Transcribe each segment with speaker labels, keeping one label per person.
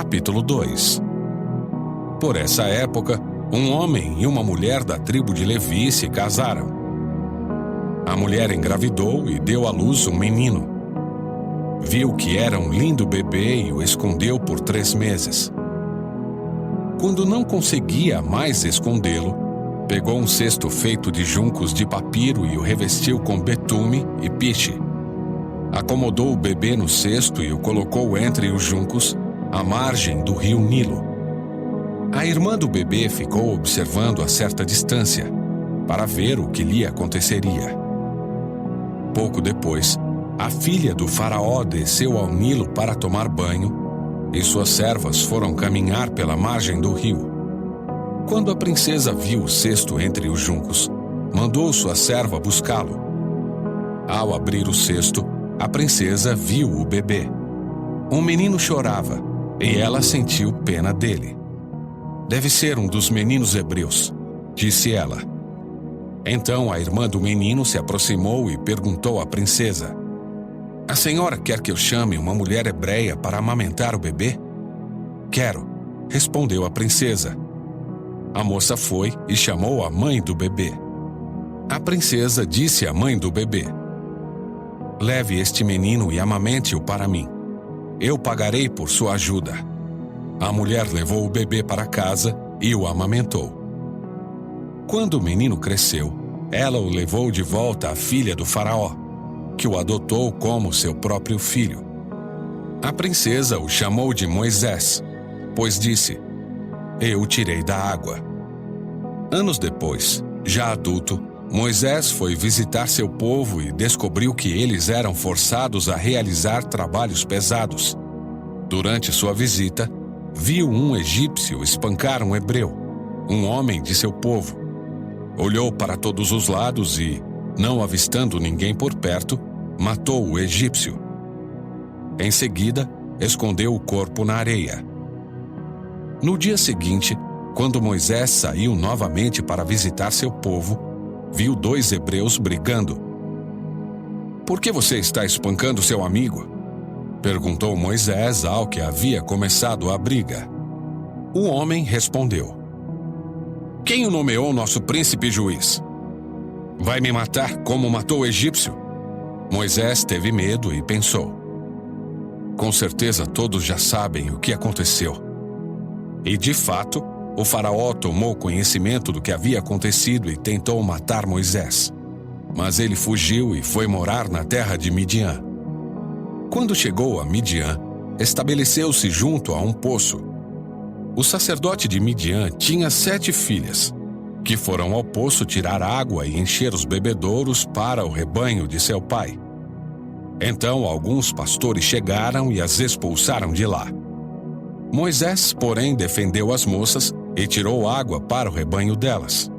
Speaker 1: Capítulo 2. Por essa época, um homem e uma mulher da tribo de Levi se casaram. A mulher engravidou e deu à luz um menino. Viu que era um lindo bebê e o escondeu por 3 meses. Quando não conseguia mais escondê-lo, pegou um cesto feito de juncos de papiro e o revestiu com betume e piche. Acomodou o bebê no cesto e o colocou entre os juncos, à margem do rio Nilo. A irmã do bebê ficou observando a certa distância, para ver o que lhe aconteceria. Pouco depois, a filha do faraó desceu ao Nilo para tomar banho, e suas servas foram caminhar pela margem do rio. Quando a princesa viu o cesto entre os juncos, mandou sua serva buscá-lo. Ao abrir o cesto, a princesa viu o bebê. Um menino chorava, e ela sentiu pena dele. Deve ser um dos meninos hebreus, disse ela. Então a irmã do menino se aproximou e perguntou à princesa: A senhora quer que eu chame uma mulher hebreia para amamentar o bebê? Quero, respondeu a princesa. A moça foi e chamou a mãe do bebê. A princesa disse à mãe do bebê: Leve este menino e amamente-o para mim. Eu pagarei por sua ajuda. A mulher levou o bebê para casa e o amamentou. Quando o menino cresceu, ela o levou de volta à filha do faraó, que o adotou como seu próprio filho. A princesa o chamou de Moisés, pois disse: Eu o tirei da água. Anos depois, já adulto, Moisés foi visitar seu povo e descobriu que eles eram forçados a realizar trabalhos pesados. Durante sua visita, viu um egípcio espancar um hebreu, um homem de seu povo. Olhou para todos os lados e, não avistando ninguém por perto, matou o egípcio. Em seguida, escondeu o corpo na areia. No dia seguinte, quando Moisés saiu novamente para visitar seu povo, viu 2 hebreus brigando. Por que você está espancando seu amigo? Perguntou Moisés ao que havia começado a briga. O homem respondeu: Quem o nomeou nosso príncipe juiz? Vai me matar como matou o egípcio? Moisés teve medo e pensou: Com certeza todos já sabem o que aconteceu. E de fato, o faraó tomou conhecimento do que havia acontecido e tentou matar Moisés. Mas ele fugiu e foi morar na terra de Midian. Quando chegou a Midian, estabeleceu-se junto a um poço. O sacerdote de Midian tinha 7 filhas, que foram ao poço tirar água e encher os bebedouros para o rebanho de seu pai. Então alguns pastores chegaram e as expulsaram de lá. Moisés, porém, defendeu as moças e tirou água para o rebanho delas.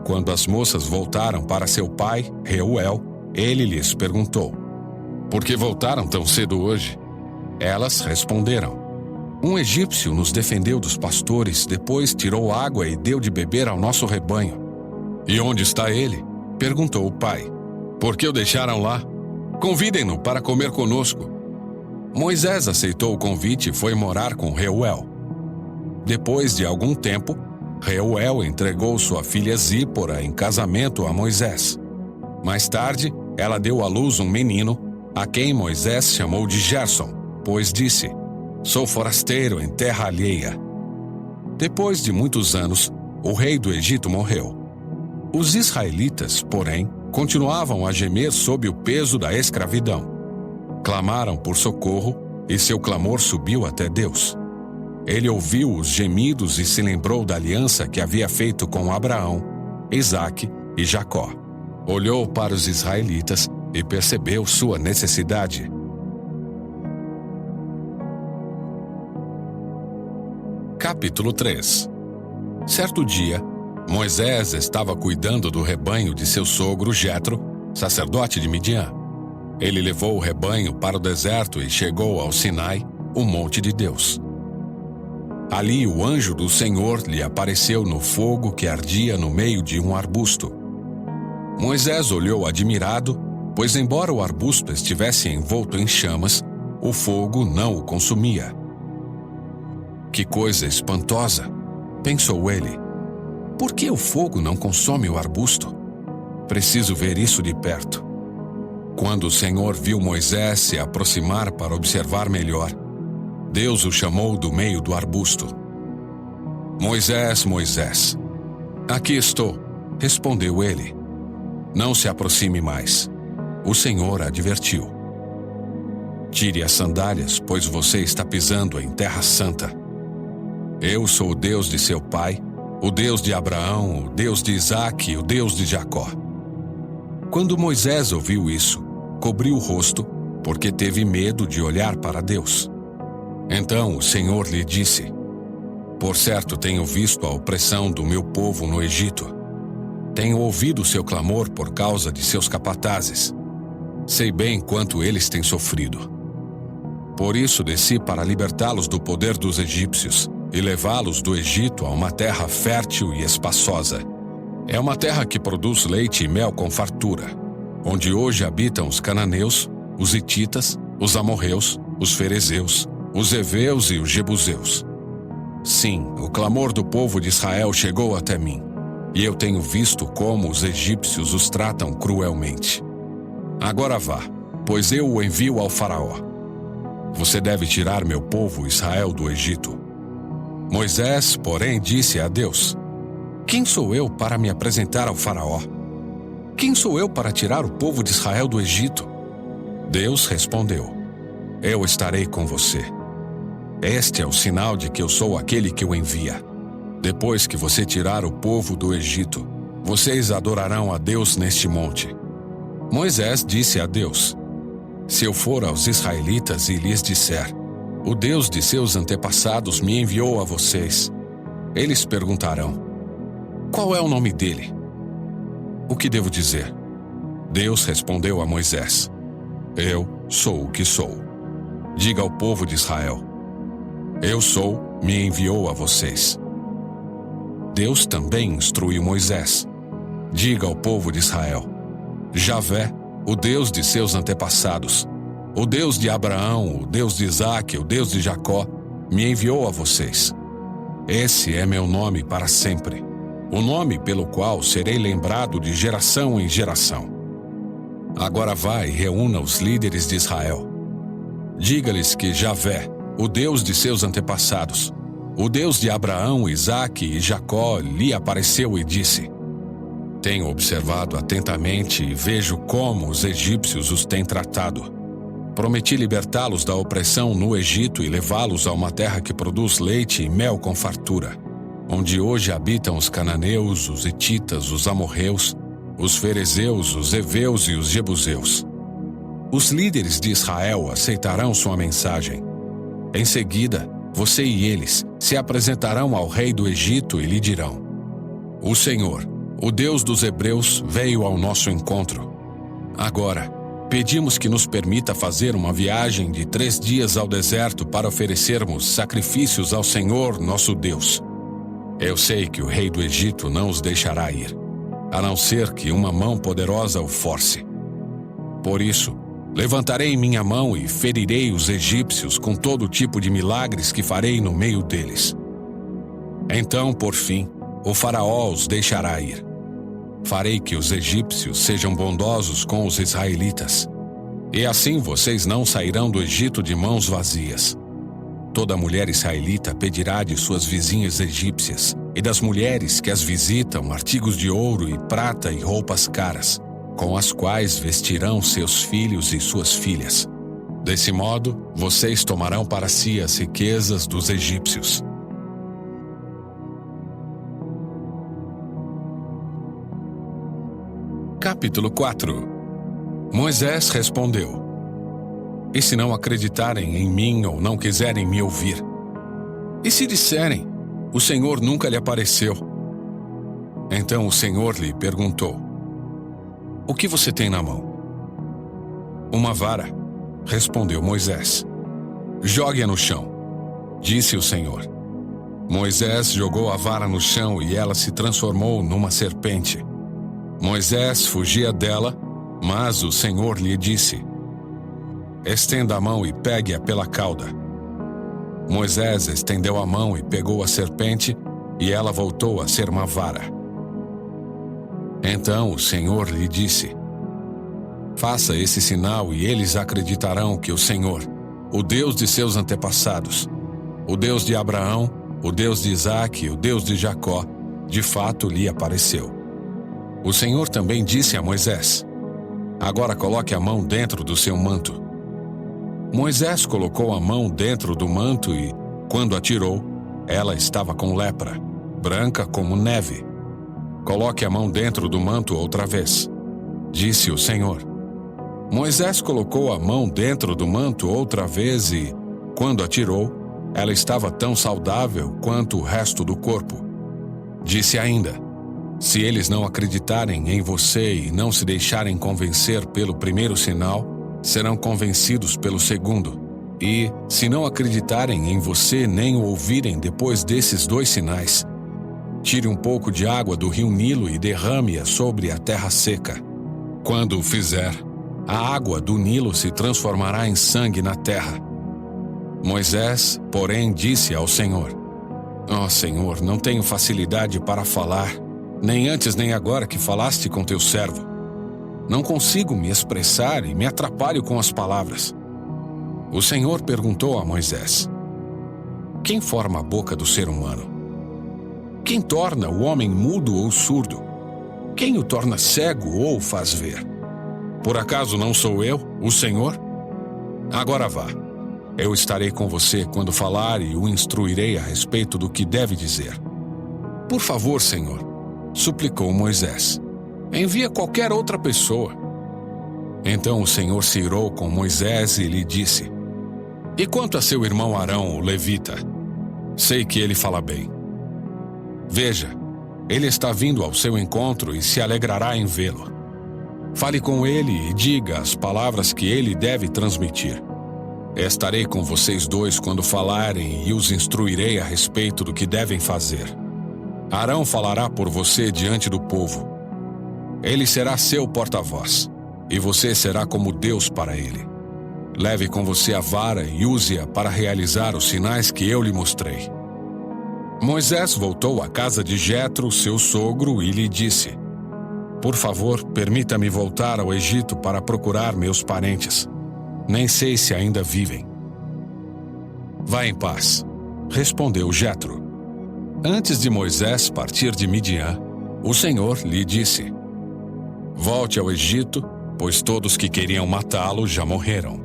Speaker 1: Quando as moças voltaram para seu pai, Reuel, ele lhes perguntou: Por que voltaram tão cedo hoje? Elas responderam: Um egípcio nos defendeu dos pastores, depois tirou água e deu de beber ao nosso rebanho. E onde está ele? Perguntou o pai. Por que o deixaram lá? Convidem-no para comer conosco. Moisés aceitou o convite e foi morar com Reuel. Depois de algum tempo, Reuel entregou sua filha Zípora em casamento a Moisés. Mais tarde, ela deu à luz um menino, a quem Moisés chamou de Gerson, pois disse: Sou forasteiro em terra alheia. Depois de muitos anos, o rei do Egito morreu. Os israelitas, porém, continuavam a gemer sob o peso da escravidão. Clamaram por socorro, e seu clamor subiu até Deus. Ele ouviu os gemidos e se lembrou da aliança que havia feito com Abraão, Isaque e Jacó. Olhou para os israelitas e percebeu sua necessidade. Capítulo 3. Certo dia, Moisés estava cuidando do rebanho de seu sogro Jetro, sacerdote de Midian. Ele levou o rebanho para o deserto e chegou ao Sinai, o monte de Deus. Ali o anjo do Senhor lhe apareceu no fogo que ardia no meio de um arbusto. Moisés olhou admirado, pois embora o arbusto estivesse envolto em chamas, o fogo não o consumia. Que coisa espantosa, pensou ele. Por que o fogo não consome o arbusto? Preciso ver isso de perto. Quando o Senhor viu Moisés se aproximar para observar melhor, Deus o chamou do meio do arbusto. Moisés, Moisés. Aqui estou, respondeu ele. Não se aproxime mais. O Senhor advertiu. Tire as sandálias, pois você está pisando em terra santa. Eu sou o Deus de seu pai, o Deus de Abraão, o Deus de Isaque e o Deus de Jacó. Quando Moisés ouviu isso, cobriu o rosto, porque teve medo de olhar para Deus. Então o Senhor lhe disse: Por certo tenho visto a opressão do meu povo no Egito. Tenho ouvido seu clamor por causa de seus capatazes. Sei bem quanto eles têm sofrido. Por isso desci para libertá-los do poder dos egípcios e levá-los do Egito a uma terra fértil e espaçosa. É uma terra que produz leite e mel com fartura, onde hoje habitam os cananeus, os hititas, os amorreus, os ferezeus, os heveus e os jebuseus. Sim, o clamor do povo de Israel chegou até mim, e eu tenho visto como os egípcios os tratam cruelmente. Agora vá, pois eu o envio ao faraó. Você deve tirar meu povo Israel do Egito. Moisés, porém, disse a Deus: Quem sou eu para me apresentar ao faraó? Quem sou eu para tirar o povo de Israel do Egito? Deus respondeu: Eu estarei com você. Este é o sinal de que eu sou aquele que o envia. Depois que você tirar o povo do Egito, vocês adorarão a Deus neste monte. Moisés disse a Deus: Se eu for aos israelitas e lhes disser: O Deus de seus antepassados me enviou a vocês, eles perguntarão: Qual é o nome dele? O que devo dizer? Deus respondeu a Moisés: Eu sou o que sou. Diga ao povo de Israel: Eu sou, me enviou a vocês. Deus também instruiu Moisés: Diga ao povo de Israel: Javé, o Deus de seus antepassados, o Deus de Abraão, o Deus de Isaque, o Deus de Jacó, me enviou a vocês. Esse é meu nome para sempre, o nome pelo qual serei lembrado de geração em geração. Agora vá e reúna os líderes de Israel. Diga-lhes que Javé, o Deus de seus antepassados, o Deus de Abraão, Isaque e Jacó, lhe apareceu e disse: Tenho observado atentamente e vejo como os egípcios os têm tratado. Prometi libertá-los da opressão no Egito e levá-los a uma terra que produz leite e mel com fartura, onde hoje habitam os cananeus, os hititas, os amorreus, os ferezeus, os heveus e os jebuseus. Os líderes de Israel aceitarão sua mensagem. Em seguida, você e eles se apresentarão ao rei do Egito e lhe dirão: O Senhor, o Deus dos hebreus, veio ao nosso encontro. Agora, pedimos que nos permita fazer uma viagem de 3 dias ao deserto para oferecermos sacrifícios ao Senhor, nosso Deus. Eu sei que o rei do Egito não os deixará ir, a não ser que uma mão poderosa o force. Por isso, levantarei minha mão e ferirei os egípcios com todo tipo de milagres que farei no meio deles. Então, por fim, o faraó os deixará ir. Farei que os egípcios sejam bondosos com os israelitas, e assim vocês não sairão do Egito de mãos vazias. Toda mulher israelita pedirá de suas vizinhas egípcias e das mulheres que as visitam artigos de ouro e prata e roupas caras, com as quais vestirão seus filhos e suas filhas. Desse modo, vocês tomarão para si as riquezas dos egípcios. Capítulo 4. Moisés respondeu: E se não acreditarem em mim ou não quiserem me ouvir? E se disserem: O Senhor nunca lhe apareceu? Então o Senhor lhe perguntou: O que você tem na mão? Uma vara, respondeu Moisés. Jogue-a no chão, disse o Senhor. Moisés jogou a vara no chão e ela se transformou numa serpente. Moisés fugia dela, mas o Senhor lhe disse: Estenda a mão e pegue-a pela cauda. Moisés estendeu a mão e pegou a serpente, e ela voltou a ser uma vara. Então o Senhor lhe disse: faça esse sinal e eles acreditarão que o Senhor, o Deus de seus antepassados, o Deus de Abraão, o Deus de Isaque e o Deus de Jacó, de fato lhe apareceu. O Senhor também disse a Moisés: agora coloque a mão dentro do seu manto. Moisés colocou a mão dentro do manto e, quando a tirou, ela estava com lepra, branca como neve. Coloque a mão dentro do manto outra vez, disse o Senhor. Moisés colocou a mão dentro do manto outra vez e, quando a tirou, ela estava tão saudável quanto o resto do corpo. Disse ainda: se eles não acreditarem em você e não se deixarem convencer pelo primeiro sinal, serão convencidos pelo segundo. E, se não acreditarem em você nem o ouvirem depois desses 2 sinais, tire um pouco de água do rio Nilo e derrame-a sobre a terra seca. Quando o fizer, a água do Nilo se transformará em sangue na terra. Moisés, porém, disse ao Senhor: ó Senhor, não tenho facilidade para falar, nem antes nem agora que falaste com teu servo. Não consigo me expressar e me atrapalho com as palavras. O Senhor perguntou a Moisés: quem forma a boca do ser humano? Quem torna o homem mudo ou surdo? Quem o torna cego ou o faz ver? Por acaso não sou eu, o Senhor? Agora vá. Eu estarei com você quando falar e o instruirei a respeito do que deve dizer. Por favor, Senhor, suplicou Moisés, envia qualquer outra pessoa. Então o Senhor se irou com Moisés e lhe disse: e quanto a seu irmão Arão, o levita? Sei que ele fala bem. Veja, ele está vindo ao seu encontro e se alegrará em vê-lo. Fale com ele e diga as palavras que ele deve transmitir. Estarei com vocês 2 quando falarem e os instruirei a respeito do que devem fazer. Arão falará por você diante do povo. Ele será seu porta-voz, e você será como Deus para ele. Leve com você a vara e use-a para realizar os sinais que eu lhe mostrei. Moisés voltou à casa de Jetro, seu sogro, e lhe disse: por favor, permita-me voltar ao Egito para procurar meus parentes. Nem sei se ainda vivem. Vá em paz, respondeu Jetro. Antes de Moisés partir de Midian, o Senhor lhe disse: volte ao Egito, pois todos que queriam matá-lo já morreram.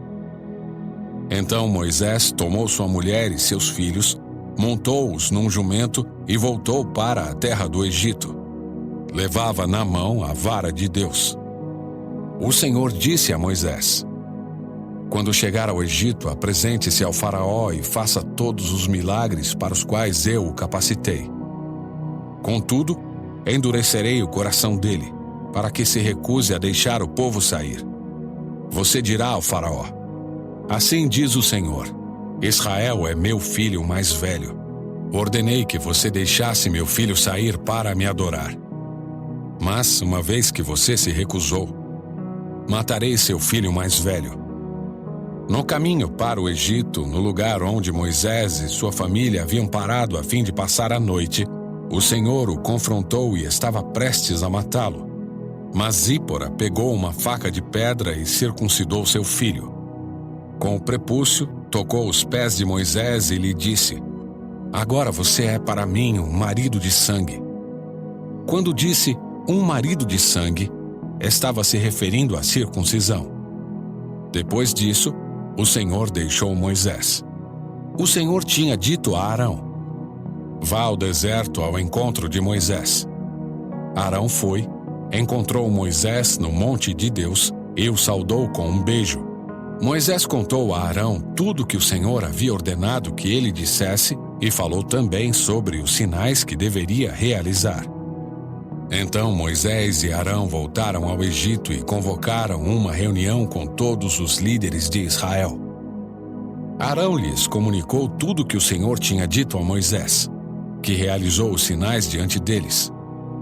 Speaker 1: Então Moisés tomou sua mulher e seus filhos, montou-os num jumento e voltou para a terra do Egito. Levava na mão a vara de Deus. O Senhor disse a Moisés: quando chegar ao Egito, apresente-se ao faraó e faça todos os milagres para os quais eu o capacitei. Contudo, endurecerei o coração dele, para que se recuse a deixar o povo sair. Você dirá ao faraó: assim diz o Senhor, Israel é meu filho mais velho. Ordenei que você deixasse meu filho sair para me adorar. Mas, uma vez que você se recusou, matarei seu filho mais velho. No caminho para o Egito, no lugar onde Moisés e sua família haviam parado a fim de passar a noite, o Senhor o confrontou e estava prestes a matá-lo. Mas Zípora pegou uma faca de pedra e circuncidou seu filho. Com o prepúcio, tocou os pés de Moisés e lhe disse: agora você é para mim um marido de sangue. Quando disse um marido de sangue, estava se referindo à circuncisão. Depois disso, o Senhor deixou Moisés. O Senhor tinha dito a Arão: vá ao deserto ao encontro de Moisés. Arão foi, encontrou Moisés no monte de Deus e o saudou com um beijo. Moisés contou a Arão tudo que o Senhor havia ordenado que ele dissesse e falou também sobre os sinais que deveria realizar. Então Moisés e Arão voltaram ao Egito e convocaram uma reunião com todos os líderes de Israel. Arão lhes comunicou tudo que o Senhor tinha dito a Moisés, que realizou os sinais diante deles.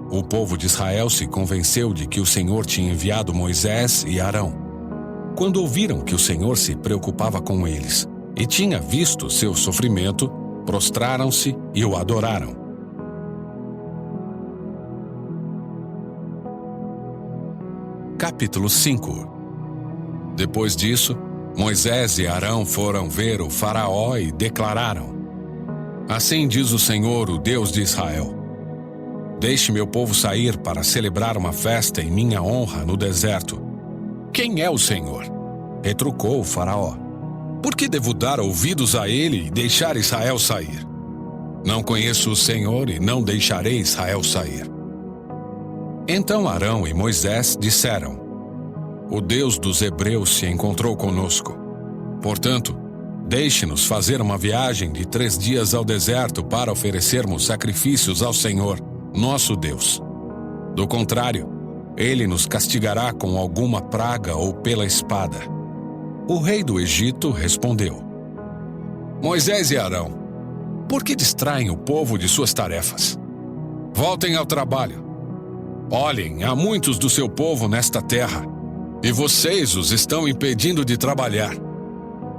Speaker 1: O povo de Israel se convenceu de que o Senhor tinha enviado Moisés e Arão. Quando ouviram que o Senhor se preocupava com eles, e tinha visto seu sofrimento, prostraram-se e o adoraram. Capítulo 5. Depois disso, Moisés e Arão foram ver o Faraó e declararam: Assim diz o Senhor, o Deus de Israel: Deixe meu povo sair para celebrar uma festa em minha honra no deserto. Quem é o Senhor? Retrucou o Faraó. Por que devo dar ouvidos a ele e deixar Israel sair? Não conheço o Senhor e não deixarei Israel sair. Então Arão e Moisés disseram: O Deus dos hebreus se encontrou conosco. Portanto, deixe-nos fazer uma viagem de 3 dias ao deserto para oferecermos sacrifícios ao Senhor, nosso Deus. Do contrário, ele nos castigará com alguma praga ou pela espada. O rei do Egito respondeu: Moisés e Arão, por que distraem o povo de suas tarefas? Voltem ao trabalho. Olhem, há muitos do seu povo nesta terra, e vocês os estão impedindo de trabalhar.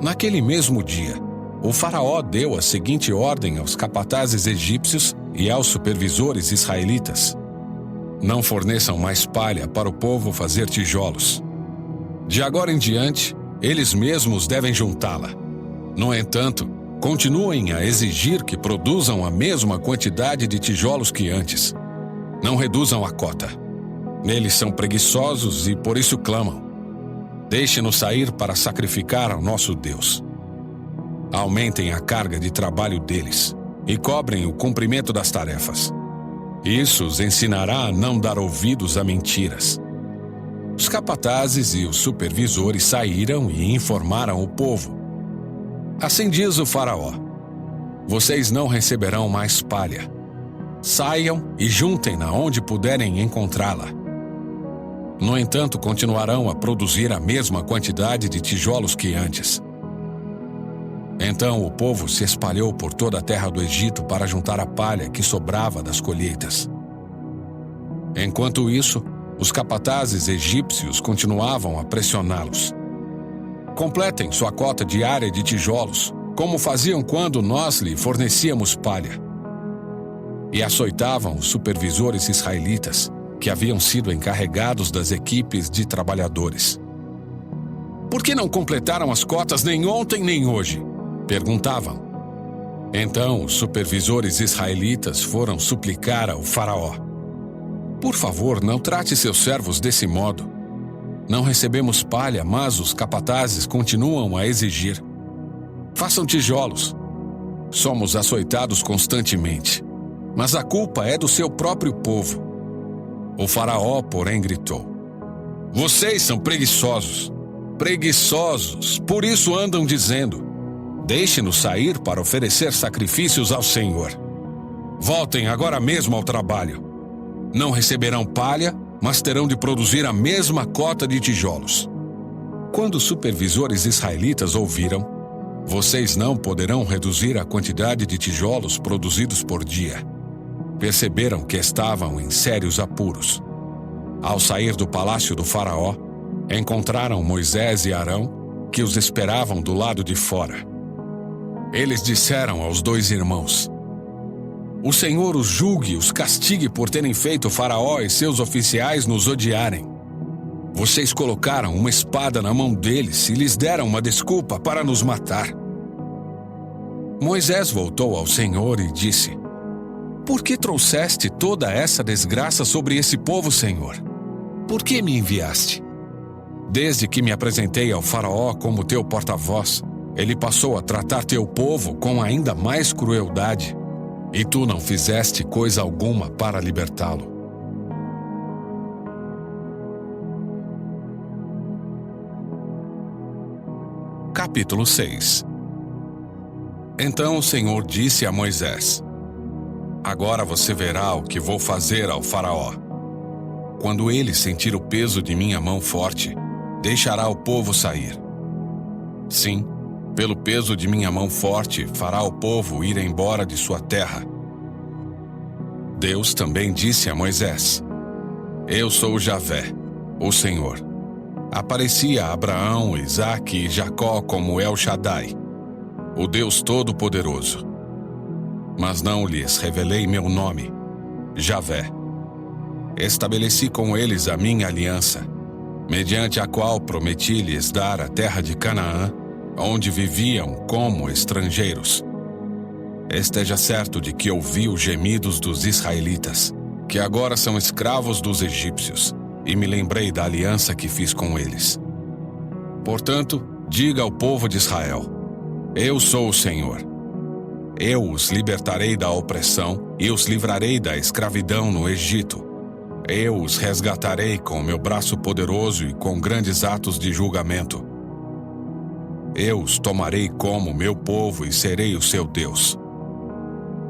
Speaker 1: Naquele mesmo dia, o Faraó deu a seguinte ordem aos capatazes egípcios e aos supervisores israelitas: Não forneçam mais palha para o povo fazer tijolos. De agora em diante, eles mesmos devem juntá-la. No entanto, continuem a exigir que produzam a mesma quantidade de tijolos que antes. Não reduzam a cota. Eles são preguiçosos e por isso clamam: Deixe-nos sair para sacrificar ao nosso Deus. Aumentem a carga de trabalho deles e cobrem o cumprimento das tarefas. Isso os ensinará a não dar ouvidos a mentiras. Os capatazes e os supervisores saíram e informaram o povo. Assim diz o Faraó: Vocês não receberão mais palha. Saiam e juntem-na onde puderem encontrá-la. No entanto, continuarão a produzir a mesma quantidade de tijolos que antes. Então o povo se espalhou por toda a terra do Egito para juntar a palha que sobrava das colheitas. Enquanto isso, os capatazes egípcios continuavam a pressioná-los. Completem sua cota diária de tijolos, como faziam quando nós lhe fornecíamos palha. E açoitavam os supervisores israelitas, que haviam sido encarregados das equipes de trabalhadores. Por que não completaram as cotas nem ontem nem hoje? Perguntavam. Então os supervisores israelitas foram suplicar ao Faraó: Por favor, não trate seus servos desse modo. Não recebemos palha, mas os capatazes continuam a exigir. Façam tijolos. Somos açoitados constantemente, mas a culpa é do seu próprio povo. O Faraó, porém, gritou: Vocês são preguiçosos. Preguiçosos, por isso andam dizendo: Deixe-nos sair para oferecer sacrifícios ao Senhor. Voltem agora mesmo ao trabalho. Não receberão palha, mas terão de produzir a mesma cota de tijolos. Quando os supervisores israelitas ouviram: Vocês não poderão reduzir a quantidade de tijolos produzidos por dia, perceberam que estavam em sérios apuros. Ao sair do palácio do Faraó, encontraram Moisés e Arão, que os esperavam do lado de fora. Eles disseram aos 2 irmãos: O Senhor os julgue e os castigue por terem feito Faraó e seus oficiais nos odiarem. Vocês colocaram uma espada na mão deles e lhes deram uma desculpa para nos matar. Moisés voltou ao Senhor e disse: Por que trouxeste toda essa desgraça sobre esse povo, Senhor? Por que me enviaste? Desde que me apresentei ao Faraó como teu porta-voz, ele passou a tratar teu povo com ainda mais crueldade, e tu não fizeste coisa alguma para libertá-lo. Capítulo 6. Então o Senhor disse a Moisés: Agora você verá o que vou fazer ao Faraó. Quando ele sentir o peso de minha mão forte, deixará o povo sair. Sim, pelo peso de minha mão forte, fará o povo ir embora de sua terra. Deus também disse a Moisés: Eu sou Javé, o Senhor. Apareci a Abraão, Isaque e Jacó como El Shaddai. o Deus Todo-Poderoso. Mas não lhes revelei meu nome, Javé. Estabeleci com eles a minha aliança, mediante a qual prometi-lhes dar a terra de Canaã, onde viviam como estrangeiros. Esteja certo de que ouvi os gemidos dos israelitas, que agora são escravos dos egípcios, e me lembrei da aliança que fiz com eles. Portanto, diga ao povo de Israel: eu sou o Senhor. Eu os libertarei da opressão e os livrarei da escravidão no Egito. Eu os resgatarei com meu braço poderoso e com grandes atos de julgamento. Eu os tomarei como meu povo e serei o seu Deus.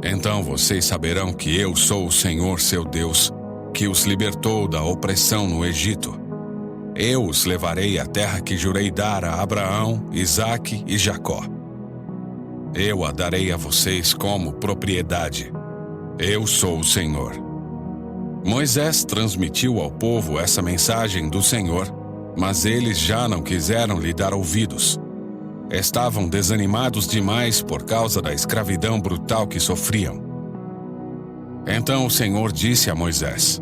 Speaker 1: Então vocês saberão que eu sou o Senhor seu Deus, que os libertou da opressão no Egito. Eu os levarei à terra que jurei dar a Abraão, Isaque e Jacó. Eu a darei a vocês como propriedade. Eu sou o Senhor. Moisés transmitiu ao povo essa mensagem do Senhor, mas eles já não quiseram lhe dar ouvidos. Estavam desanimados demais por causa da escravidão brutal que sofriam. Então o Senhor disse a Moisés: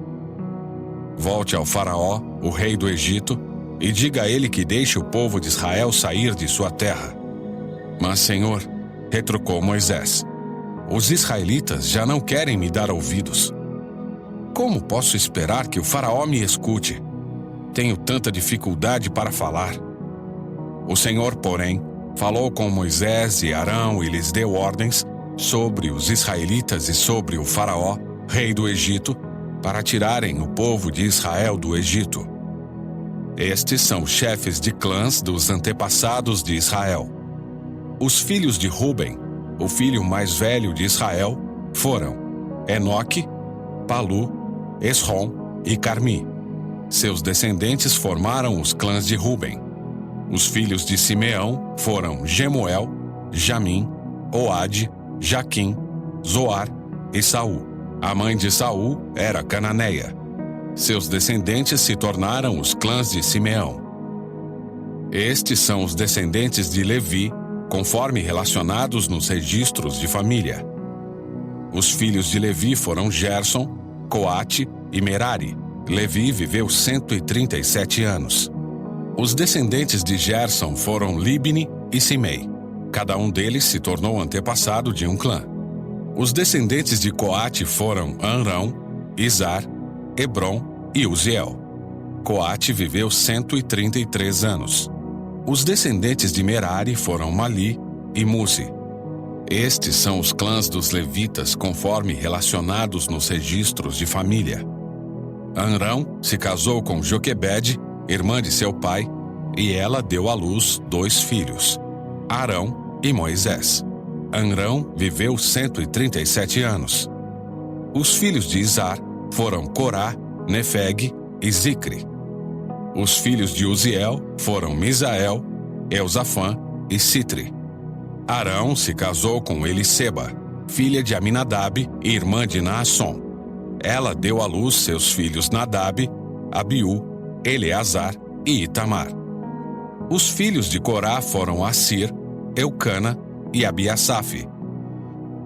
Speaker 1: volte ao Faraó, o rei do Egito, e diga a ele que deixe o povo de Israel sair de sua terra. Mas, Senhor, retrucou Moisés, os israelitas já não querem me dar ouvidos. Como posso esperar que o Faraó me escute? Tenho tanta dificuldade para falar. O Senhor, porém, falou com Moisés e Arão e lhes deu ordens sobre os israelitas e sobre o Faraó, rei do Egito, para tirarem o povo de Israel do Egito. Estes são os chefes de clãs dos antepassados de Israel. Os filhos de Ruben, o filho mais velho de Israel, foram Enoque, Palu, Esrom e Carmi. Seus descendentes formaram os clãs de Ruben. Os filhos de Simeão foram Gemuel, Jamim, Oade, Jaquim, Zoar e Saul. A mãe de Saul era cananeia. Seus descendentes se tornaram os clãs de Simeão. Estes são os descendentes de Levi, conforme relacionados nos registros de família. Os filhos de Levi foram Gerson, Coate e Merari. Levi viveu 137 anos. Os descendentes de Gerson foram Libni e Simei. Cada um deles se tornou antepassado de um clã. Os descendentes de Coate foram Amrão, Izar, Hebron e Uziel. Coate viveu 133 anos. Os descendentes de Merari foram Mali e Musi. Estes são os clãs dos levitas conforme relacionados nos registros de família. Amrão se casou com Joquebede, irmã de seu pai, e ela deu à luz 2 filhos, Arão e Moisés. Amrão viveu 137 anos. Os filhos de Izar foram Corá, Nefeg e Zicre. Os filhos de Uziel foram Misael, Elzafã e Citri. Arão se casou com Eliseba, filha de Aminadab e irmã de Naasson. Ela deu à luz seus filhos Nadab, Abiú, Eleazar e Itamar. Os filhos de Corá foram Assir, Eucana e Abiasaf.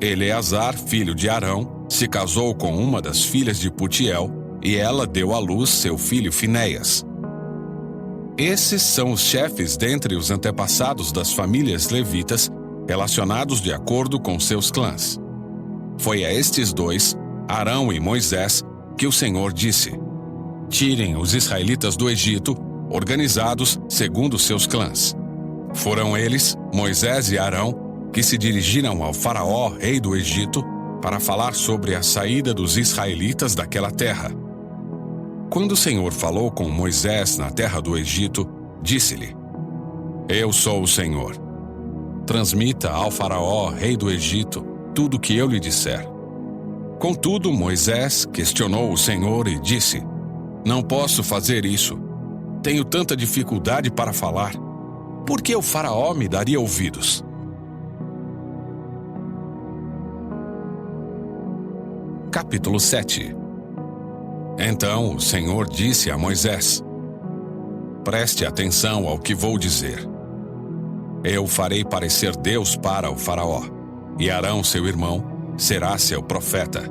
Speaker 1: Eleazar, filho de Arão, se casou com uma das filhas de Putiel e ela deu à luz seu filho Finéias. Esses são os chefes dentre os antepassados das famílias levitas, relacionados de acordo com seus clãs. Foi a estes 2, Arão e Moisés, que o Senhor disse: tirem os israelitas do Egito, organizados segundo seus clãs. Foram eles, Moisés e Arão, que se dirigiram ao Faraó, rei do Egito, para falar sobre a saída dos israelitas daquela terra. Quando o Senhor falou com Moisés na terra do Egito, disse-lhe: eu sou o Senhor. Transmita ao Faraó, rei do Egito, tudo o que eu lhe disser. Contudo, Moisés questionou o Senhor e disse: não posso fazer isso. Tenho tanta dificuldade para falar. Por que o Faraó me daria ouvidos? Capítulo 7. Então o Senhor disse a Moisés: preste atenção ao que vou dizer. Eu farei parecer Deus para o faraó, e Arão, seu irmão, será seu profeta.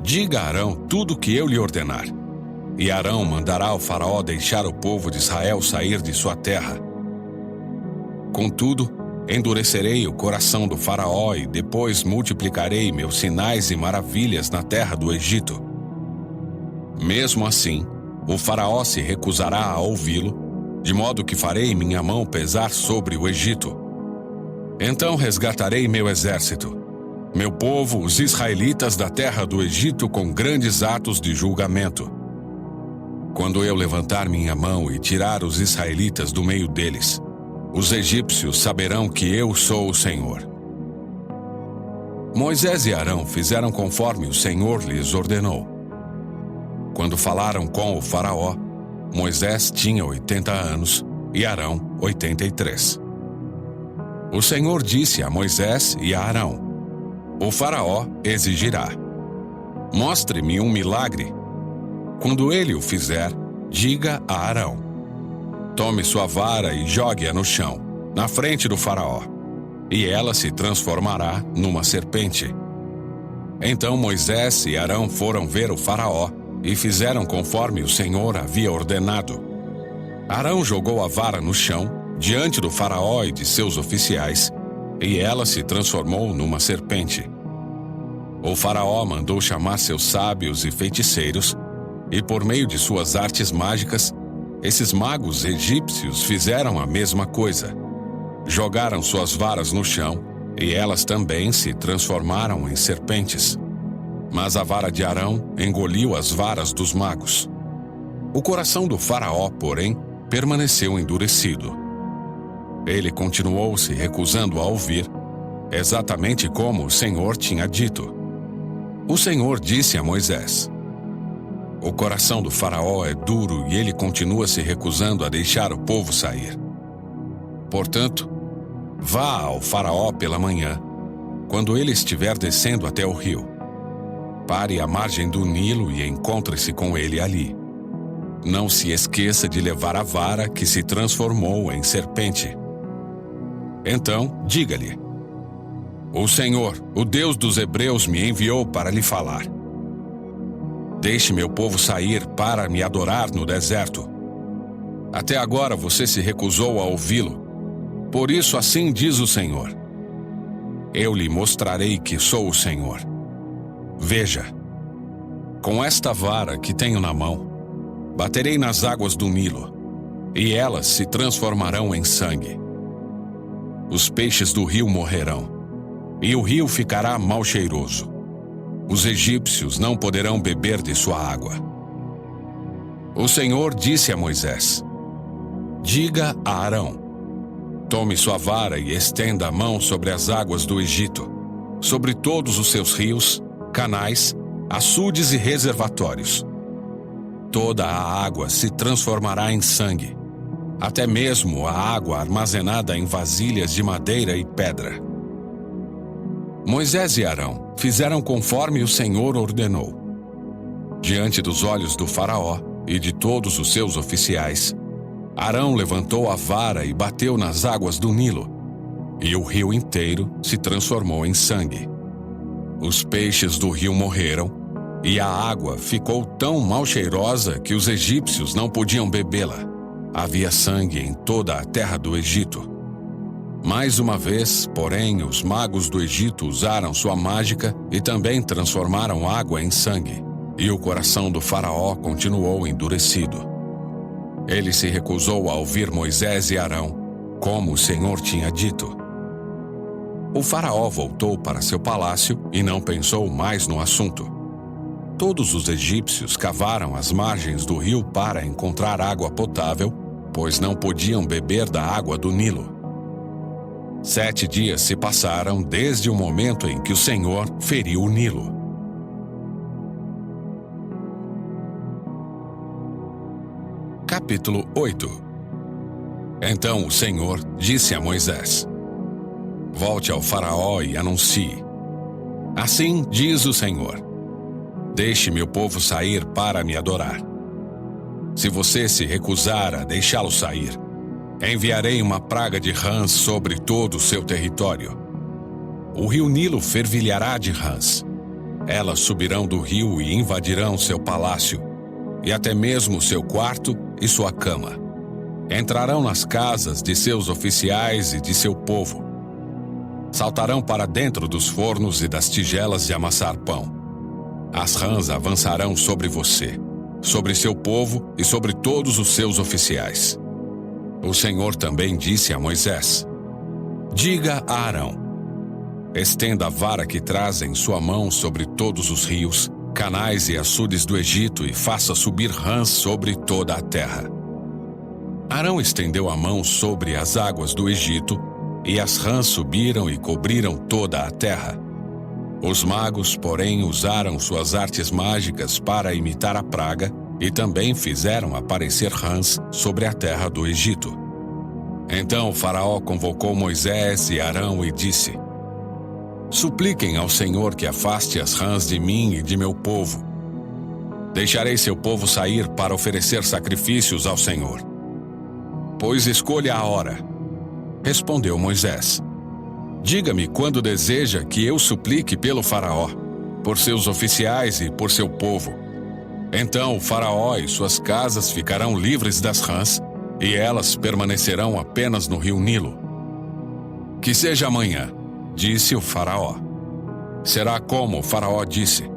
Speaker 1: Diga a Arão tudo o que eu lhe ordenar, e Arão mandará ao faraó deixar o povo de Israel sair de sua terra. Contudo, endurecerei o coração do faraó e depois multiplicarei meus sinais e maravilhas na terra do Egito. Mesmo assim, o faraó se recusará a ouvi-lo, de modo que farei minha mão pesar sobre o Egito. Então resgatarei meu exército, meu povo, os israelitas da terra do Egito, com grandes atos de julgamento. Quando eu levantar minha mão e tirar os israelitas do meio deles, os egípcios saberão que eu sou o Senhor. Moisés e Arão fizeram conforme o Senhor lhes ordenou. Quando falaram com o faraó, Moisés tinha 80 anos e Arão 83. O Senhor disse a Moisés e a Arão: o faraó exigirá: mostre-me um milagre. Quando ele o fizer, diga a Arão: tome sua vara e jogue-a no chão, na frente do faraó, e ela se transformará numa serpente. Então Moisés e Arão foram ver o faraó e fizeram conforme o Senhor havia ordenado. Arão jogou a vara no chão, diante do faraó e de seus oficiais, e ela se transformou numa serpente. O faraó mandou chamar seus sábios e feiticeiros, e por meio de suas artes mágicas, esses magos egípcios fizeram a mesma coisa. Jogaram suas varas no chão, e elas também se transformaram em serpentes. Mas a vara de Arão engoliu as varas dos magos. O coração do faraó, porém, permaneceu endurecido. Ele continuou se recusando a ouvir, exatamente como o Senhor tinha dito. O Senhor disse a Moisés: o coração do faraó é duro e ele continua se recusando a deixar o povo sair. Portanto, vá ao faraó pela manhã, quando ele estiver descendo até o rio. Pare à margem do Nilo e encontre-se com ele ali. Não se esqueça de levar a vara que se transformou em serpente. Então, diga-lhe: o Senhor, o Deus dos hebreus, me enviou para lhe falar. Deixe meu povo sair para me adorar no deserto. Até agora você se recusou a ouvi-lo. Por isso assim diz o Senhor: eu lhe mostrarei que sou o Senhor. Veja, com esta vara que tenho na mão, baterei nas águas do Nilo, e elas se transformarão em sangue. Os peixes do rio morrerão, e o rio ficará mal cheiroso. Os egípcios não poderão beber de sua água. O Senhor disse a Moisés: diga a Arão: tome sua vara e estenda a mão sobre as águas do Egito, sobre todos os seus rios, canais, açudes e reservatórios. Toda a água se transformará em sangue, até mesmo a água armazenada em vasilhas de madeira e pedra. Moisés e Arão fizeram conforme o Senhor ordenou. Diante dos olhos do faraó e de todos os seus oficiais, Arão levantou a vara e bateu nas águas do Nilo, e o rio inteiro se transformou em sangue. Os peixes do rio morreram, e a água ficou tão mal cheirosa que os egípcios não podiam bebê-la. Havia sangue em toda a terra do Egito. Mais uma vez, porém, os magos do Egito usaram sua mágica e também transformaram água em sangue, e o coração do faraó continuou endurecido. Ele se recusou a ouvir Moisés e Arão, como o Senhor tinha dito. O faraó voltou para seu palácio e não pensou mais no assunto. Todos os egípcios cavaram as margens do rio para encontrar água potável, pois não podiam beber da água do Nilo. 7 dias se passaram desde o momento em que o Senhor feriu o Nilo. Capítulo 8. Então o Senhor disse a Moisés: volte ao faraó e anuncie: assim diz o Senhor: deixe meu povo sair para me adorar. Se você se recusar a deixá-lo sair, Enviarei uma praga de rãs sobre todo o seu território. O rio Nilo fervilhará de rãs. Elas subirão do rio e invadirão seu palácio, e até mesmo seu quarto e sua cama. Entrarão nas casas de seus oficiais e de seu povo. Saltarão para dentro dos fornos e das tigelas de amassar pão. As rãs avançarão sobre você, sobre seu povo e sobre todos os seus oficiais. O Senhor também disse a Moisés: diga a Arão: estenda a vara que traz em sua mão sobre todos os rios, canais e açudes do Egito e faça subir rãs sobre toda a terra. Arão estendeu a mão sobre as águas do Egito, e as rãs subiram e cobriram toda a terra. Os magos, porém, usaram suas artes mágicas para imitar a praga e também fizeram aparecer rãs sobre a terra do Egito. Então o faraó convocou Moisés e Arão e disse: supliquem ao Senhor que afaste as rãs de mim e de meu povo. Deixarei seu povo sair para oferecer sacrifícios ao Senhor. Pois escolha a hora. Respondeu Moisés: diga-me quando deseja que eu suplique pelo faraó, por seus oficiais e por seu povo. Então o faraó e suas casas ficarão livres das rãs, e elas permanecerão apenas no rio Nilo. Que seja amanhã, disse o faraó. Será como o faraó disse,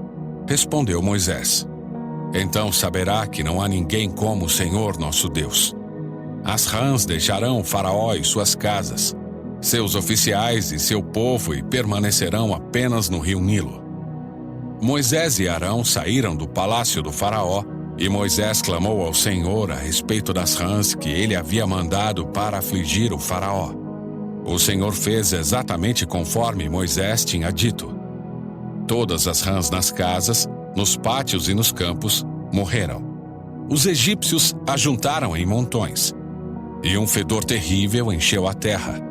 Speaker 1: respondeu Moisés. Então saberá que não há ninguém como o Senhor nosso Deus. As rãs deixarão o faraó e suas casas, seus oficiais e seu povo, e permanecerão apenas no rio Nilo. Moisés e Arão saíram do palácio do faraó, e Moisés clamou ao Senhor a respeito das rãs que ele havia mandado para afligir o faraó. O Senhor fez exatamente conforme Moisés tinha dito. Todas as rãs nas casas, nos pátios e nos campos morreram. Os egípcios ajuntaram em montões, e um fedor terrível encheu a terra.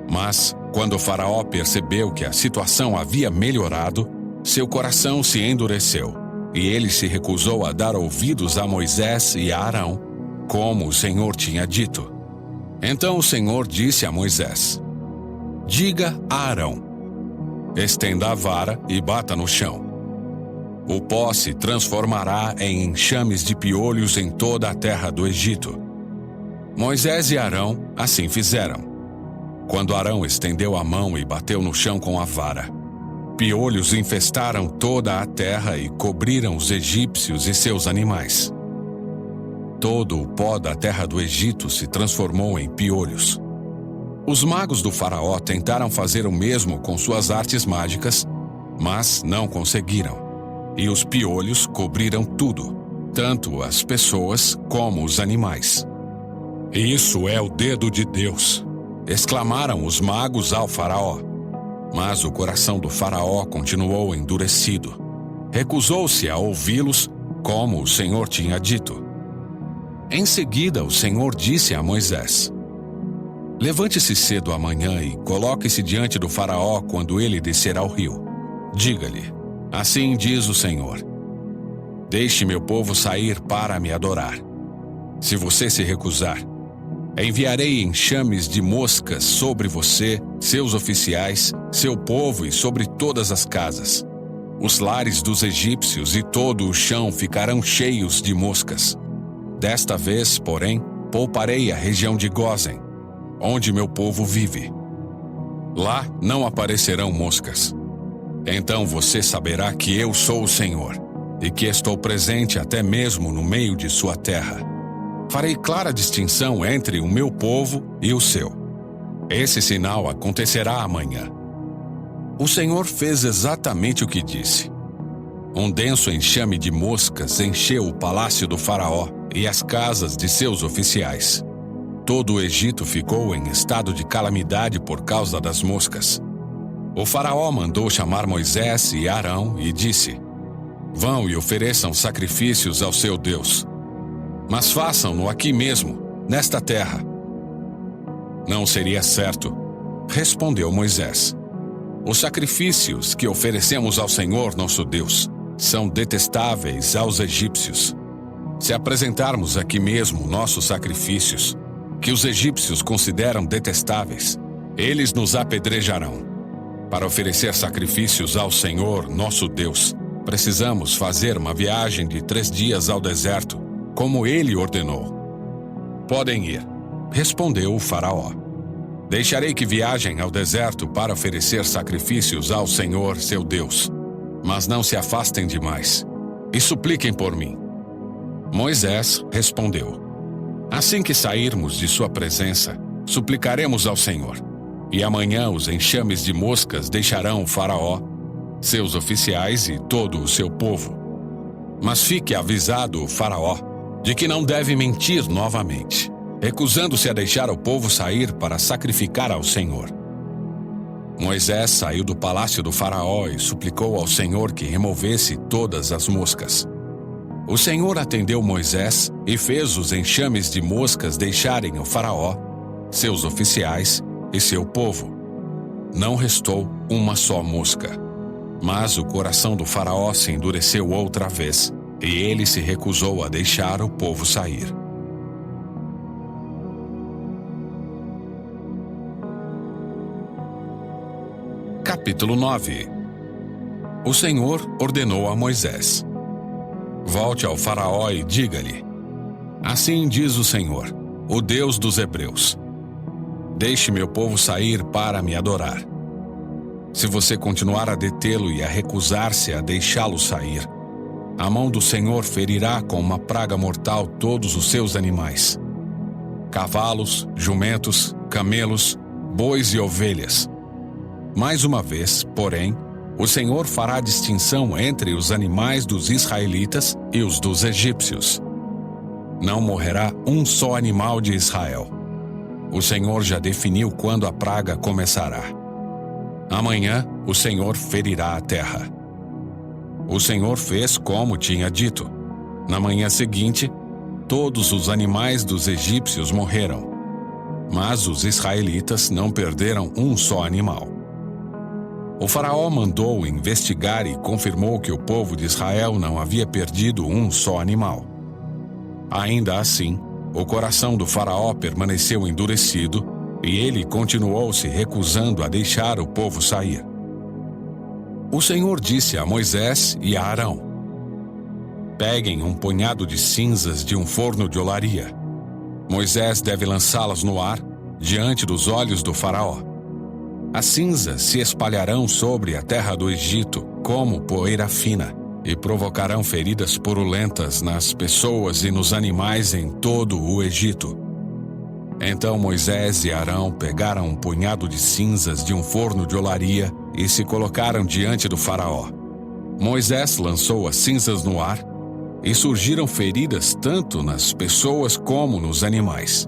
Speaker 1: Mas, quando o faraó percebeu que a situação havia melhorado, seu coração se endureceu, e ele se recusou a dar ouvidos a Moisés e a Arão, como o Senhor tinha dito. Então o Senhor disse a Moisés: diga a Arão: estenda a vara e bata no chão. O pó se transformará em enxames de piolhos em toda a terra do Egito. Moisés e Arão assim fizeram. Quando Arão estendeu a mão e bateu no chão com a vara, piolhos infestaram toda a terra e cobriram os egípcios e seus animais. Todo o pó da terra do Egito se transformou em piolhos. Os magos do faraó tentaram fazer o mesmo com suas artes mágicas, mas não conseguiram. E os piolhos cobriram tudo, tanto as pessoas como os animais. Isso é o dedo de Deus, exclamaram os magos ao faraó. Mas o coração do faraó continuou endurecido. Recusou-se a ouvi-los, como o Senhor tinha dito. Em seguida, o Senhor disse a Moisés: levante-se cedo amanhã e coloque-se diante do faraó quando ele descer ao rio. Diga-lhe: assim diz o Senhor: deixe meu povo sair para me adorar. Se você se recusar, enviarei enxames de moscas sobre você, seus oficiais, seu povo e sobre todas as casas. Os lares dos egípcios e todo o chão ficarão cheios de moscas. Desta vez, porém, pouparei a região de Gósen, onde meu povo vive. Lá não aparecerão moscas. Então você saberá que eu sou o Senhor, e que estou presente até mesmo no meio de sua terra. Farei clara distinção entre o meu povo e o seu. Esse sinal acontecerá amanhã. O Senhor fez exatamente o que disse. Um denso enxame de moscas encheu o palácio do faraó e as casas de seus oficiais. Todo o Egito ficou em estado de calamidade por causa das moscas. O faraó mandou chamar Moisés e Arão e disse: vão e ofereçam sacrifícios ao seu Deus. Mas façam-no aqui mesmo, nesta terra. Não seria certo, respondeu Moisés. Os sacrifícios que oferecemos ao Senhor nosso Deus são detestáveis aos egípcios. Se apresentarmos aqui mesmo nossos sacrifícios, que os egípcios consideram detestáveis, eles nos apedrejarão. Para oferecer sacrifícios ao Senhor, nosso Deus, precisamos fazer uma viagem de 3 dias ao deserto, como ele ordenou. Podem ir, respondeu o faraó. Deixarei que viajem ao deserto para oferecer sacrifícios ao Senhor, seu Deus. Mas não se afastem demais e supliquem por mim. Moisés respondeu: assim que sairmos de sua presença, suplicaremos ao Senhor. E amanhã os enxames de moscas deixarão o faraó, seus oficiais e todo o seu povo. Mas fique avisado o faraó de que não deve mentir novamente, recusando-se a deixar o povo sair para sacrificar ao Senhor. Moisés saiu do palácio do faraó e suplicou ao Senhor que removesse todas as moscas. O Senhor atendeu Moisés e fez os enxames de moscas deixarem o faraó, seus oficiais e seu povo. Não restou uma só mosca. Mas o coração do faraó se endureceu outra vez, e ele se recusou a deixar o povo sair. Capítulo 9. O Senhor ordenou a Moisés: volte ao faraó e diga-lhe: assim diz o Senhor, o Deus dos hebreus: deixe meu povo sair para me adorar. Se você continuar a detê-lo e a recusar-se a deixá-lo sair, a mão do Senhor ferirá com uma praga mortal todos os seus animais: cavalos, jumentos, camelos, bois e ovelhas. Mais uma vez, porém, o Senhor fará distinção entre os animais dos israelitas e os dos egípcios. Não morrerá um só animal de Israel. O Senhor já definiu quando a praga começará. Amanhã o Senhor ferirá a terra. O Senhor fez como tinha dito. Na manhã seguinte, todos os animais dos egípcios morreram. Mas os israelitas não perderam um só animal. O faraó mandou investigar e confirmou que o povo de Israel não havia perdido um só animal. Ainda assim, o coração do faraó permaneceu endurecido e ele continuou se recusando a deixar o povo sair. O Senhor disse a Moisés e a Arão: peguem um punhado de cinzas de um forno de olaria. Moisés deve lançá-las no ar, diante dos olhos do faraó. As cinzas se espalharão sobre a terra do Egito como poeira fina e provocarão feridas purulentas nas pessoas e nos animais em todo o Egito. Então Moisés e Arão pegaram um punhado de cinzas de um forno de olaria e se colocaram diante do faraó. Moisés lançou as cinzas no ar e surgiram feridas tanto nas pessoas como nos animais.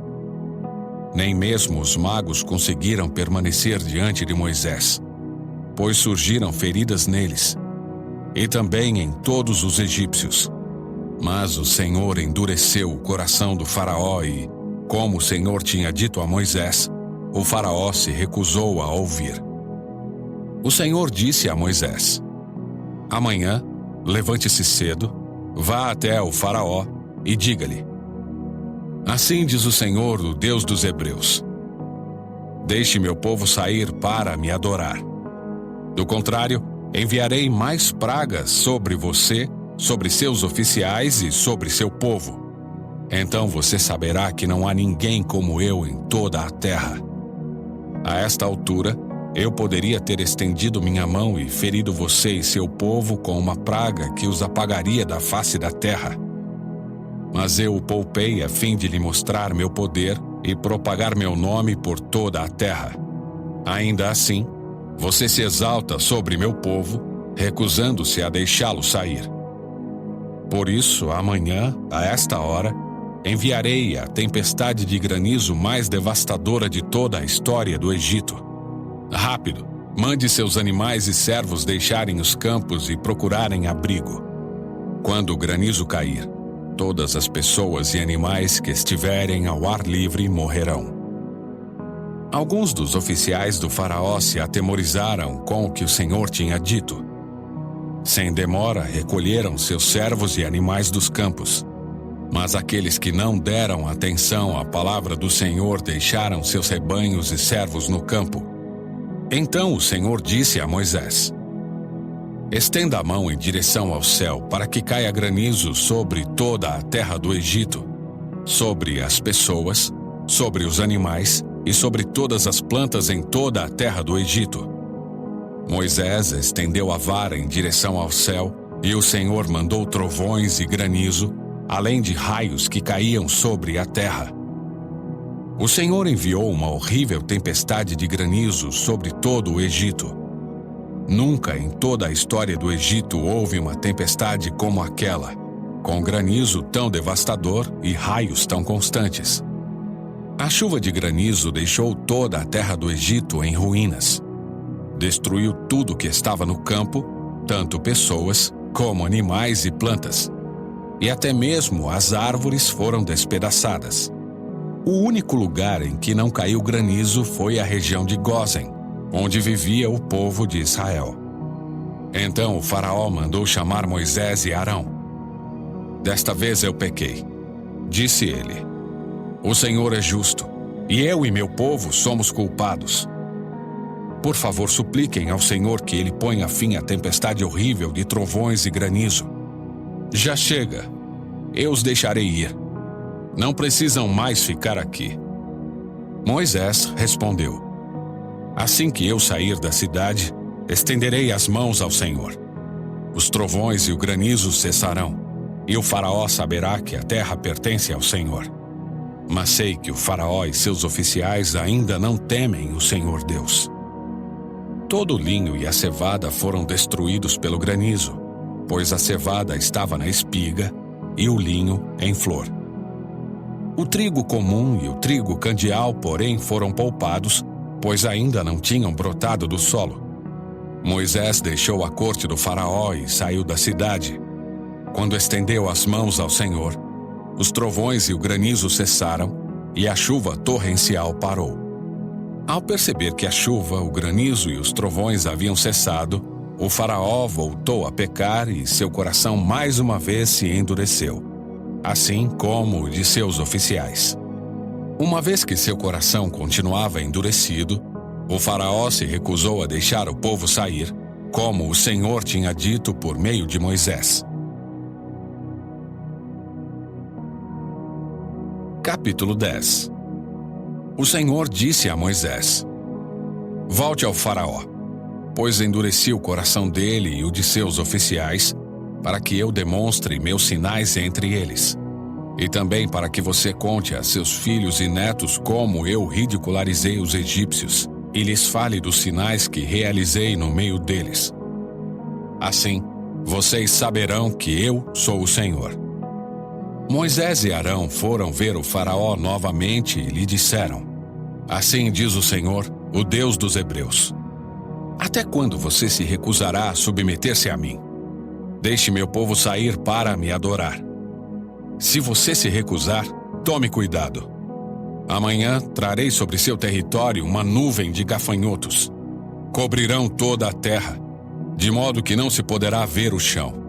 Speaker 1: Nem mesmo os magos conseguiram permanecer diante de Moisés, pois surgiram feridas neles, e também em todos os egípcios. Mas o Senhor endureceu o coração do faraó e, como o Senhor tinha dito a Moisés, o faraó se recusou a ouvir. O Senhor disse a Moisés: amanhã, levante-se cedo, vá até o faraó e diga-lhe: assim diz o Senhor, o Deus dos hebreus: deixe meu povo sair para me adorar. Do contrário, enviarei mais pragas sobre você, sobre seus oficiais e sobre seu povo. Então você saberá que não há ninguém como eu em toda a terra. A esta altura, eu poderia ter estendido minha mão e ferido você e seu povo com uma praga que os apagaria da face da terra. Mas eu o poupei a fim de lhe mostrar meu poder e propagar meu nome por toda a terra. Ainda assim, você se exalta sobre meu povo, recusando-se a deixá-lo sair. Por isso, amanhã, a esta hora, enviarei a tempestade de granizo mais devastadora de toda a história do Egito. Rápido, mande seus animais e servos deixarem os campos e procurarem abrigo. Quando o granizo cair, todas as pessoas e animais que estiverem ao ar livre morrerão. Alguns dos oficiais do faraó se atemorizaram com o que o Senhor tinha dito. Sem demora, recolheram seus servos e animais dos campos. Mas aqueles que não deram atenção à palavra do Senhor deixaram seus rebanhos e servos no campo. Então o Senhor disse a Moisés: Estenda a mão em direção ao céu para que caia granizo sobre toda a terra do Egito, sobre as pessoas, sobre os animais e sobre todas as plantas em toda a terra do Egito. Moisés estendeu a vara em direção ao céu, e o Senhor mandou trovões e granizo, além de raios que caíam sobre a terra. O Senhor enviou uma horrível tempestade de granizo sobre todo o Egito. Nunca em toda a história do Egito houve uma tempestade como aquela, com granizo tão devastador e raios tão constantes. A chuva de granizo deixou toda a terra do Egito em ruínas. Destruiu tudo que estava no campo, tanto pessoas como animais e plantas. E até mesmo as árvores foram despedaçadas. O único lugar em que não caiu granizo foi a região de Gósen, onde vivia o povo de Israel. Então o faraó mandou chamar Moisés e Arão. Desta vez eu pequei, disse ele. O Senhor é justo, e eu e meu povo somos culpados. Por favor, supliquem ao Senhor que ele ponha fim à tempestade horrível de trovões e granizo. Já chega. Eu os deixarei ir. Não precisam mais ficar aqui. Moisés respondeu: Assim que eu sair da cidade, estenderei as mãos ao Senhor. Os trovões e o granizo cessarão, e o faraó saberá que a terra pertence ao Senhor. Mas sei que o faraó e seus oficiais ainda não temem o Senhor Deus. Todo o linho e a cevada foram destruídos pelo granizo, pois a cevada estava na espiga e o linho em flor. O trigo comum e o trigo candial, porém, foram poupados, pois ainda não tinham brotado do solo. Moisés deixou a corte do faraó e saiu da cidade. Quando estendeu as mãos ao Senhor, os trovões e o granizo cessaram e a chuva torrencial parou. Ao perceber que a chuva, o granizo e os trovões haviam cessado, o faraó voltou a pecar e seu coração mais uma vez se endureceu, assim como o de seus oficiais. Uma vez que seu coração continuava endurecido, o faraó se recusou a deixar o povo sair, como o Senhor tinha dito por meio de Moisés. Capítulo 10. O Senhor disse a Moisés: Volte ao faraó, pois endureci o coração dele e o de seus oficiais, para que eu demonstre meus sinais entre eles, e também para que você conte a seus filhos e netos como eu ridicularizei os egípcios, e lhes fale dos sinais que realizei no meio deles. Assim, vocês saberão que eu sou o Senhor. Moisés e Arão foram ver o faraó novamente e lhe disseram: Assim diz o Senhor, o Deus dos Hebreus: Até quando você se recusará a submeter-se a mim? Deixe meu povo sair para me adorar. Se você se recusar, tome cuidado. Amanhã trarei sobre seu território uma nuvem de gafanhotos. Cobrirão toda a terra, de modo que não se poderá ver o chão.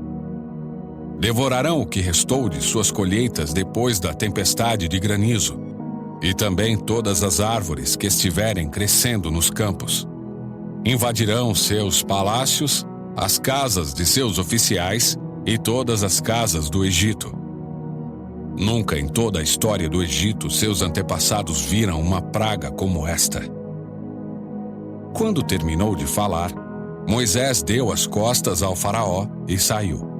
Speaker 1: Devorarão o que restou de suas colheitas depois da tempestade de granizo, e também todas as árvores que estiverem crescendo nos campos. Invadirão seus palácios, as casas de seus oficiais e todas as casas do Egito. Nunca em toda a história do Egito seus antepassados viram uma praga como esta. Quando terminou de falar, Moisés deu as costas ao faraó e saiu.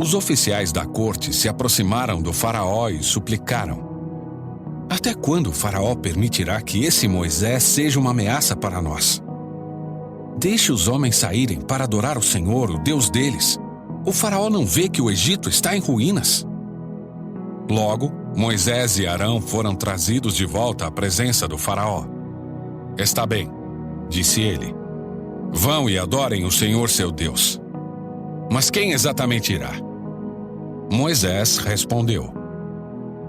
Speaker 1: Os oficiais da corte se aproximaram do faraó e suplicaram: Até quando o faraó permitirá que esse Moisés seja uma ameaça para nós? Deixe os homens saírem para adorar o Senhor, o Deus deles. O faraó não vê que o Egito está em ruínas? Logo, Moisés e Arão foram trazidos de volta à presença do faraó. Está bem, disse ele. Vão e adorem o Senhor seu Deus. Mas quem exatamente irá? Moisés respondeu: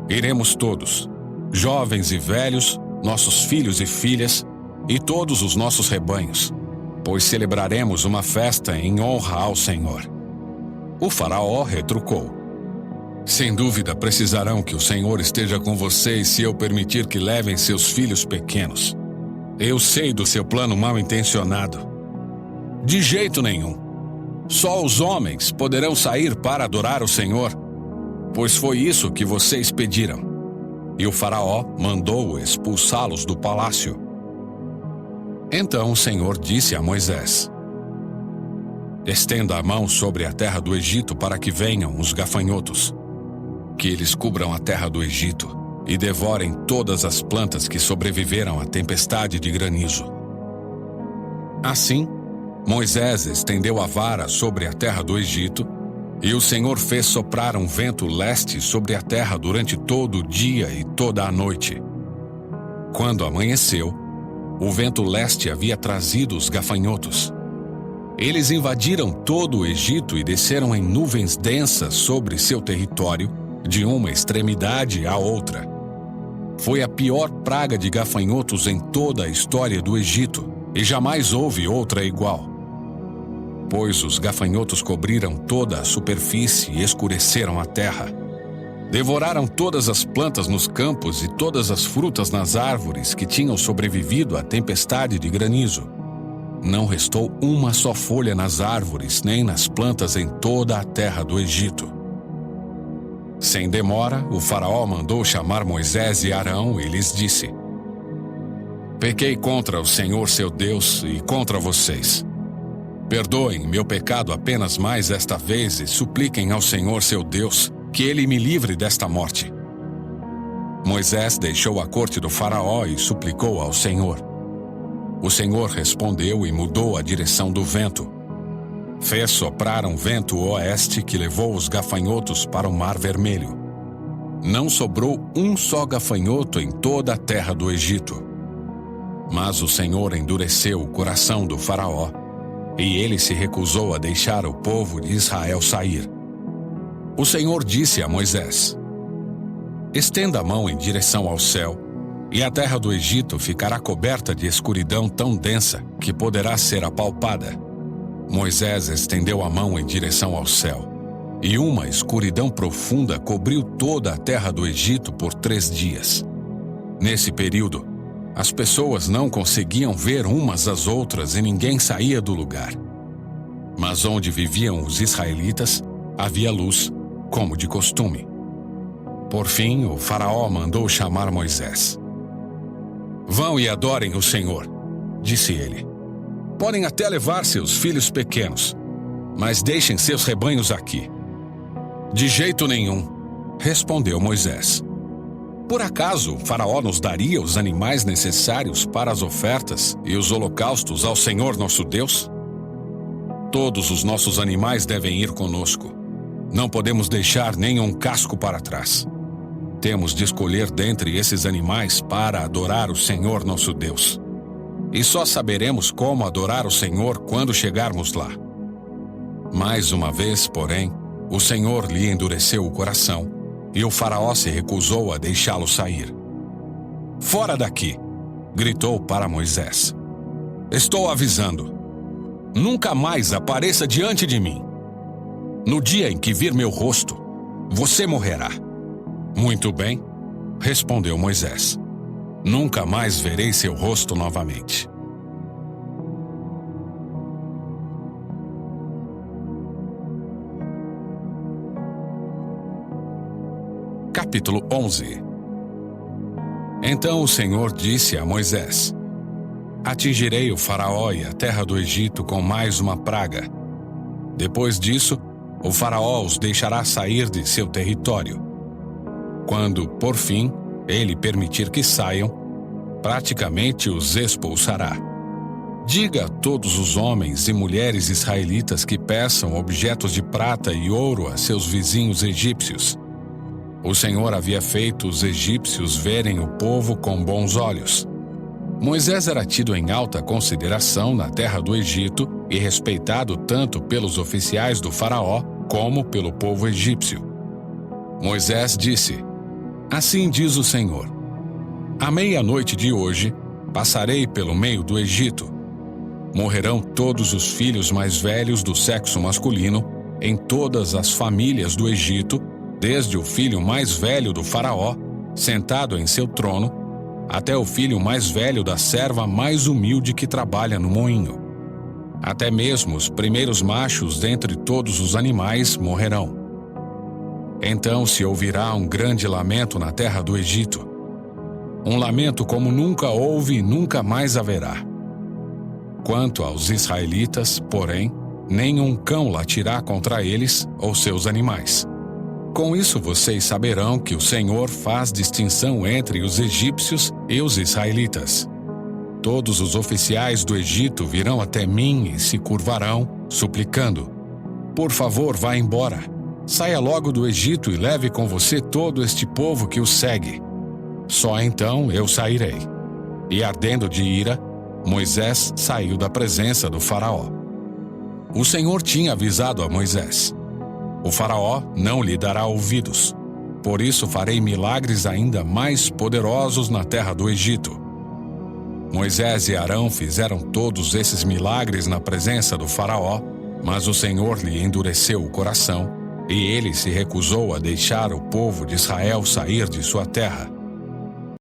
Speaker 1: Iremos todos, jovens e velhos, nossos filhos e filhas, e todos os nossos rebanhos, pois celebraremos uma festa em honra ao Senhor. O faraó retrucou: Sem dúvida precisarão que o Senhor esteja com vocês se eu permitir que levem seus filhos pequenos. Eu sei do seu plano mal-intencionado. De jeito nenhum. Só os homens poderão sair para adorar o Senhor, pois foi isso que vocês pediram. E o faraó mandou expulsá-los do palácio. Então o Senhor disse a Moisés: estenda a mão sobre a terra do Egito para que venham os gafanhotos, que eles cubram a terra do Egito e devorem todas as plantas que sobreviveram à tempestade de granizo. Assim, Moisés estendeu a vara sobre a terra do Egito, e o Senhor fez soprar um vento leste sobre a terra durante todo o dia e toda a noite. Quando amanheceu, o vento leste havia trazido os gafanhotos. Eles invadiram todo o Egito e desceram em nuvens densas sobre seu território, de uma extremidade à outra. Foi a pior praga de gafanhotos em toda a história do Egito, e jamais houve outra igual. Pois os gafanhotos cobriram toda a superfície e escureceram a terra. Devoraram todas as plantas nos campos e todas as frutas nas árvores que tinham sobrevivido à tempestade de granizo. Não restou uma só folha nas árvores nem nas plantas em toda a terra do Egito. Sem demora, o faraó mandou chamar Moisés e Arão e lhes disse: pequei contra o Senhor seu Deus e contra vocês. Perdoem meu pecado apenas mais esta vez e supliquem ao Senhor seu Deus que ele me livre desta morte. Moisés deixou a corte do faraó e suplicou ao Senhor. O Senhor respondeu e mudou a direção do vento. Fez soprar um vento oeste que levou os gafanhotos para o Mar Vermelho. Não sobrou um só gafanhoto em toda a terra do Egito. Mas o Senhor endureceu o coração do faraó, e ele se recusou a deixar o povo de Israel sair. O Senhor disse a Moisés: estenda a mão em direção ao céu, e a terra do Egito ficará coberta de escuridão tão densa que poderá ser apalpada. Moisés estendeu a mão em direção ao céu, e uma escuridão profunda cobriu toda a terra do Egito por 3 dias. Nesse período, as pessoas não conseguiam ver umas às outras e ninguém saía do lugar. Mas onde viviam os israelitas, havia luz, como de costume. Por fim, o faraó mandou chamar Moisés. Vão e adorem o Senhor, disse ele. Podem até levar seus filhos pequenos, mas deixem seus rebanhos aqui. De jeito nenhum, respondeu Moisés. Por acaso, o faraó nos daria os animais necessários para as ofertas e os holocaustos ao Senhor nosso Deus? Todos os nossos animais devem ir conosco. Não podemos deixar nenhum casco para trás. Temos de escolher dentre esses animais para adorar o Senhor nosso Deus. E só saberemos como adorar o Senhor quando chegarmos lá. Mais uma vez, porém, o Senhor lhe endureceu o coração, e o faraó se recusou a deixá-lo sair. Fora daqui! Gritou para Moisés. Estou avisando. Nunca mais apareça diante de mim. No dia em que vir meu rosto, você morrerá. Muito bem, respondeu Moisés. Nunca mais verei seu rosto novamente. Capítulo 11. Então o Senhor disse a Moisés: atingirei o faraó e a terra do Egito com mais uma praga. Depois disso, o faraó os deixará sair de seu território. Quando, por fim, ele permitir que saiam, praticamente os expulsará. Diga a todos os homens e mulheres israelitas que peçam objetos de prata e ouro a seus vizinhos egípcios. O Senhor havia feito os egípcios verem o povo com bons olhos. Moisés era tido em alta consideração na terra do Egito e respeitado tanto pelos oficiais do faraó como pelo povo egípcio. Moisés disse: assim diz o Senhor: à meia-noite de hoje, passarei pelo meio do Egito. Morrerão todos os filhos mais velhos do sexo masculino em todas as famílias do Egito, desde o filho mais velho do faraó, sentado em seu trono, até o filho mais velho da serva mais humilde que trabalha no moinho. Até mesmo os primeiros machos dentre todos os animais morrerão. Então se ouvirá um grande lamento na terra do Egito, um lamento como nunca houve e nunca mais haverá. Quanto aos israelitas, porém, nenhum cão latirá contra eles ou seus animais. Com isso vocês saberão que o Senhor faz distinção entre os egípcios e os israelitas. Todos os oficiais do Egito virão até mim e se curvarão, suplicando: por favor, vá embora. Saia logo do Egito e leve com você todo este povo que o segue. Só então eu sairei. E ardendo de ira, Moisés saiu da presença do faraó. O Senhor tinha avisado a Moisés: o faraó não lhe dará ouvidos. Por isso farei milagres ainda mais poderosos na terra do Egito. Moisés e Arão fizeram todos esses milagres na presença do faraó, mas o Senhor lhe endureceu o coração, e ele se recusou a deixar o povo de Israel sair de sua terra.